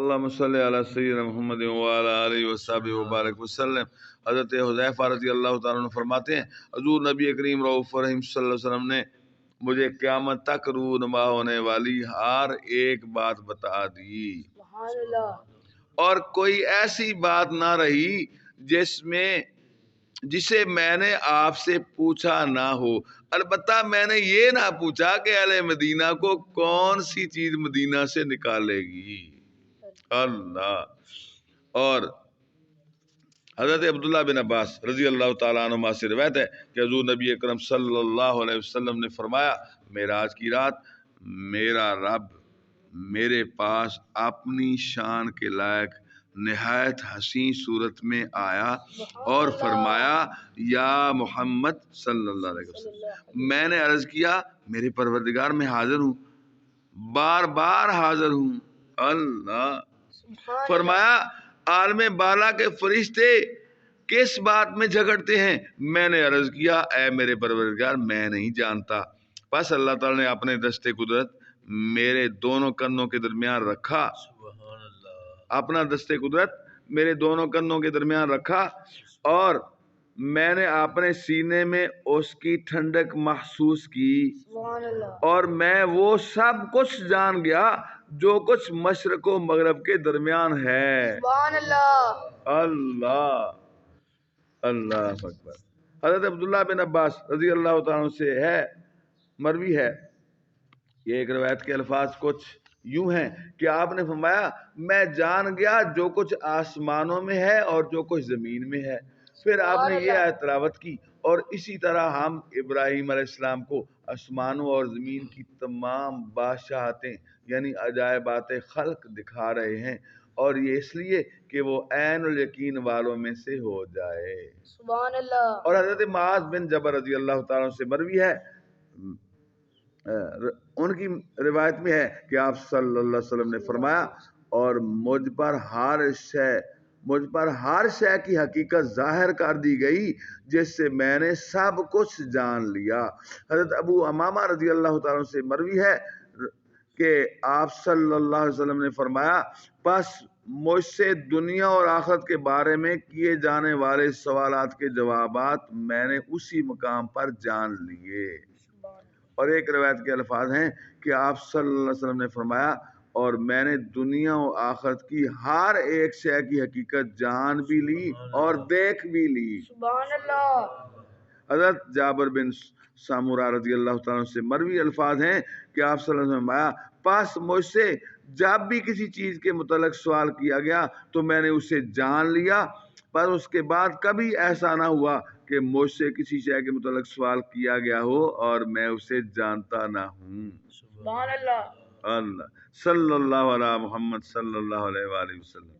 اللہم صلی علی سیدنا محمد وعلی آلہ وصحبہ وبارک وسلم۔ حضرت حذیفہ رضی اللہ تعالیٰ عنہ فرماتے ہیں حضور نبی کریم رؤوف رحیم صلی اللہ علیہ وسلم نے مجھے قیامت تک رونما ہونے والی ہر ایک بات بتا دی، سبحان اللہ، اور کوئی ایسی بات نہ رہی جسے میں نے آپ سے پوچھا نہ ہو۔ البتہ میں نے یہ نہ پوچھا کہ اہل مدینہ کو کون سی چیز مدینہ سے نکالے گی۔ اللہ۔ اور حضرت عبداللہ بن عباس رضی اللہ تعالیٰ عنہ سے روایت ہے کہ حضور نبی اکرم صلی اللہ علیہ وسلم نے فرمایا معراج کی رات میرا رب میرے پاس اپنی شان کے لائق نہایت حسین صورت میں آیا اور فرمایا یا محمد صلی اللہ علیہ وسلم۔ میں نے عرض کیا میرے پروردگار میں حاضر ہوں، بار بار حاضر ہوں۔ اللہ۔ فرمایا عالم بالا کے فرشتے کس بات میں جھگڑتے ہیں؟ میں نے عرض کیا اے میرے پروردگار میں نہیں جانتا۔ پس اللہ تعالی نے اپنے دست قدرت میرے دونوں کنوں کے درمیان رکھا، اپنا دست قدرت میرے دونوں کنوں کے درمیان رکھا، اور میں نے اپنے سینے میں اس کی ٹھنڈک محسوس کی، سبحان اللہ، اور میں وہ سب کچھ جان گیا جو کچھ مشرق و مغرب کے درمیان ہے۔ سبحان اللہ، اللہ اللہ اکبر۔ حضرت عبداللہ بن عباس رضی اللہ تعالیٰ عنہ سے ہے، مروی ہے، یہ ایک روایت کے الفاظ کچھ یوں ہیں کہ آپ نے فرمایا میں جان گیا جو کچھ آسمانوں میں ہے اور جو کچھ زمین میں ہے۔ پھر آپ نے یہ آیت تلاوت کی اور اسی طرح ہم ابراہیم علیہ السلام کو آسمانوں اور زمین کی تمام بادشاہتیں یعنی عجائبات خلق دکھا رہے ہیں، اور یہ اس لیے کہ وہ عین الیقین والوں میں سے ہو جائے۔ سبحان اللہ، اور حضرت معاذ بن جبل رضی اللہ تعالیٰ عنہ سے مروی ہے، ان کی روایت میں ہے کہ آپ صلی اللہ علیہ وسلم نے فرمایا اور مجھ پر ہر شے کی حقیقت ظاہر کر دی گئی جس سے میں نے سب کچھ جان لیا۔ حضرت ابو امامہ رضی اللہ تعالیٰ عنہ سے مروی ہے کہ آپ صلی اللہ علیہ وسلم نے فرمایا پس مجھ سے دنیا اور آخرت کے بارے میں کیے جانے والے سوالات کے جوابات میں نے اسی مقام پر جان لیے۔ اور ایک روایت کے الفاظ ہیں کہ آپ صلی اللہ علیہ وسلم نے فرمایا اور میں نے دنیا و آخرت کی ہر ایک شے کی حقیقت جان بھی لی اور دیکھ بھی لی۔ سبحان اللہ، حضرت جابر بن سامورہ رضی اللہ تعالیٰ سے مروی الفاظ ہیں کہ آپ صلی اللہ علیہ وسلم نے فرمایا پس مجھ سے جب بھی کسی چیز کے متعلق سوال کیا گیا تو میں نے اسے جان لیا، پر اس کے بعد کبھی ایسا نہ ہوا کہ مجھ سے کسی شے کے متعلق سوال کیا گیا ہو اور میں اسے جانتا نہ ہوں۔ سبحان اللہ، اللہ صلی اللہ علیہ محمد صلی اللہ علیہ وآلہ وسلم۔